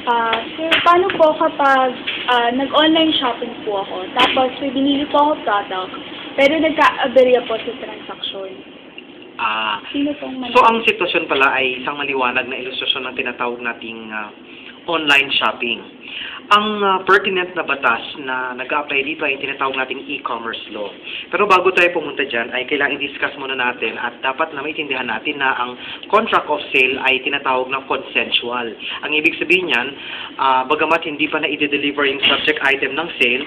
Sir, paano po kapag nag-online shopping po ako, tapos may binili po ako product, pero nagka-aberya po sa transaksyon? Sino pong So ang sitwasyon pala ay isang maliwanag na ilustrasyon ng tinatawag nating online shopping. Ang pertinent na batas na nag-a-apply dito ay tinatawag nating e-commerce law. Pero bago tayo pumunta dyan, ay kailangan i-discuss muna natin at dapat na maintindihan natin na ang contract of sale ay tinatawag na consensual. Ang ibig sabihin niyan, bagamat hindi pa na i-deliver yung subject item ng sale,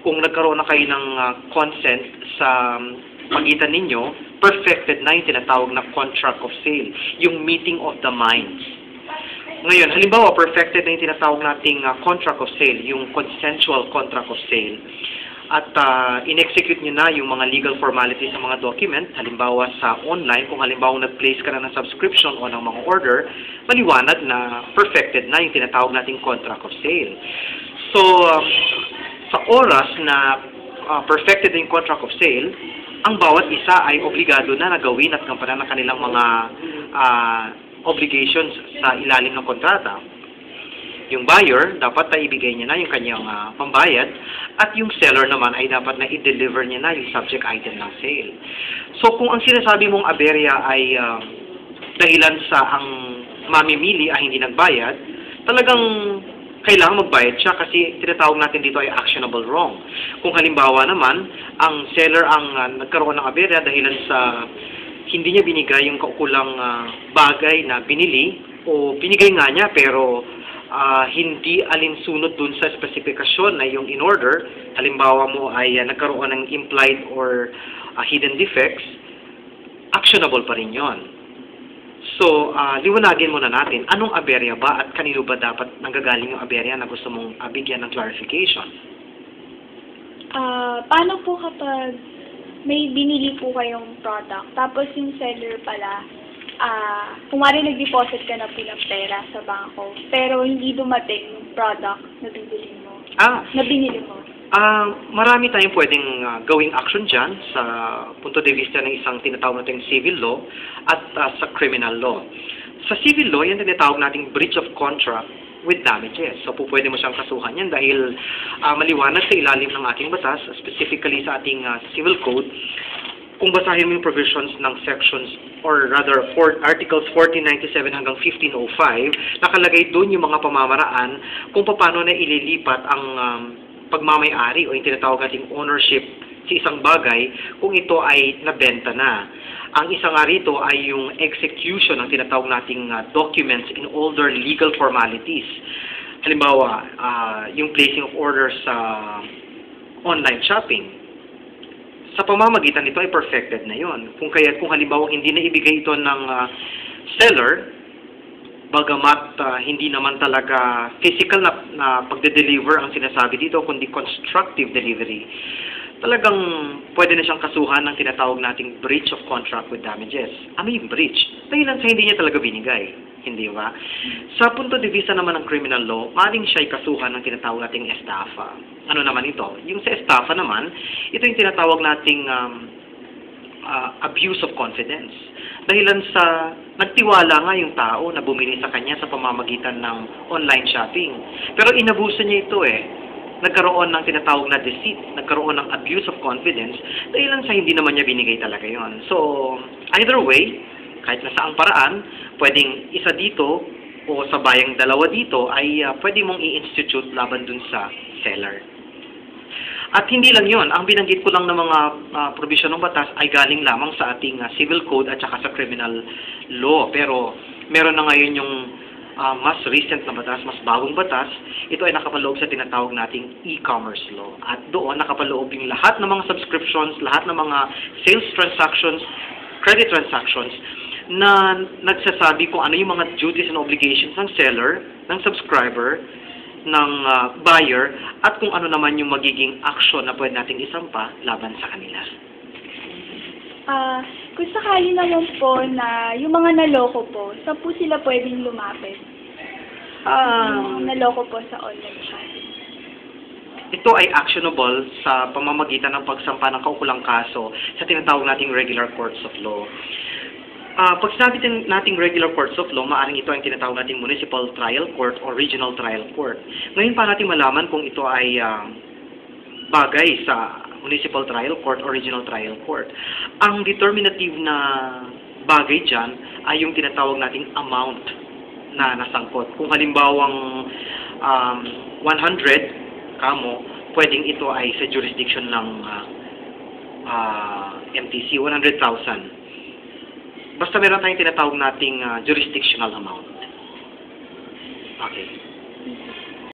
kung nagkaroon na kayo ng consent sa pagitan ninyo, perfected na yung tinatawag na contract of sale, yung meeting of the minds. Ngayon, halimbawa, perfected na yung tinatawag nating contract of sale, yung consensual contract of sale. At in-execute nyo na yung mga legal formalities ng mga document, halimbawa sa online, kung halimbawa nag-place ka na ng subscription o ng mga order, maliwanag na perfected na yung tinatawag nating contract of sale. So, sa oras na perfected na yung contract of sale, ang bawat isa ay obligado na nagawin at gampanan ng kanilang mga obligations sa ilalim ng kontrata. Yung buyer, dapat na ibigay niya na yung kanyang pambayad at yung seller naman ay dapat na i-deliver niya na yung subject item ng sale. So kung ang sinasabi mong aberya ay dahilan sa ang mamimili ay hindi nagbayad, talagang kailangan magbayad siya kasi tinatawag natin dito ay actionable wrong. Kung halimbawa naman, ang seller ang nagkaroon ng aberya dahilan sa hindi niya binigay yung kaukulang bagay na binili o binigay nga niya pero hindi alinsunod dun sa spesifikasyon na yung in-order, halimbawa mo ay nagkaroon ng implied or hidden defects, actionable pa rin yon. So, liwanagin muna natin, anong aberya ba at kanino ba dapat nanggagaling yung aberya na gusto mong bigyan ng clarification? Paano po kapag may binili po kayong product, tapos yung seller pala, kumari nag-deposit ka na po ng pera sa bangko, pero hindi dumating yung product na bibili mo, na binili mo? Marami tayong pwedeng gawing action dyan sa punto de vista ng isang tinatawag nating civil law at sa criminal law. Sa civil law, yan tinatawag nating breach of contract with damages. So, pwede mo siyang kasuhan yan dahil maliwanag sa ilalim ng ating batas, specifically sa ating civil code, kung basahin mo yung provisions ng sections, or rather, articles 1497 hanggang 1505, nakalagay doon yung mga pamamaraan kung paano na ililipat ang pagmamay-ari o yung tinatawag nating ownership sa isang bagay kung ito ay nabenta na. Ang isa nga rito ay yung execution ng tinatawag nating documents in all their legal formalities. Halimbawa, yung placing of orders sa online shopping. Sa pamamagitan nito ay perfected na yon. Kung halimbawa hindi na ibigay ito ng seller, bagamat hindi naman talaga physical na pagde-deliver ang sinasabi dito, kundi constructive delivery, talagang pwede na siyang kasuhan ng tinatawag nating breach of contract with damages. Ano yung breach? Dahilan sa hindi niya talaga binigay. Hindi ba? Sa punto de vista naman ng criminal law, maaaring siya'y kasuhan ng tinatawag nating estafa. Ano naman ito? Yung sa estafa naman, ito yung tinatawag nating abuse of confidence. Dahilan sa nagtiwala nga yung tao na bumili sa kanya sa pamamagitan ng online shopping. Pero inabuso niya ito nagkaroon ng tinatawag na deceit, nagkaroon ng abuse of confidence, dahilan sa hindi naman niya binigay talaga yon. So, either way, kahit na saang paraan, pwedeng isa dito o sa bayang dalawa dito ay pwede mong i-institute laban dun sa seller. At hindi lang yon, ang binanggit ko lang ng mga provision ng batas ay galing lamang sa ating civil code at saka sa criminal law. Pero meron na ngayon yung mas recent na batas, mas bagong batas, ito ay nakapaloob sa tinatawag nating e-commerce law. At doon nakapaloob yung lahat ng mga subscriptions, lahat ng mga sales transactions, credit transactions, na nagsasabi kung ano yung mga duties and obligations ng seller, ng subscriber, ng buyer, at kung ano naman yung magiging action na pwede nating isampa laban sa kanila. Kung sakali naman po na yung mga naloko po, saan po sila pwedeng lumapit? Yung naloko po sa online shopping. Ito ay actionable sa pamamagitan ng pagsampa ng kaukulang kaso sa tinatawag nating regular courts of law. Pag sinabi nating regular courts of law, maaaring ito ang tinatawag nating municipal trial court or regional trial court. Ngayon pa natin malaman kung ito ay bagay sa municipal trial court or regional trial court. Ang determinative na bagay dyan ay yung tinatawag nating amount na nasangkot. Kung halimbawang 100 kamo, pwedeng ito ay sa jurisdiction ng MTC, 100,000. Basta meron tayong tinatawag nating jurisdictional amount. Okay.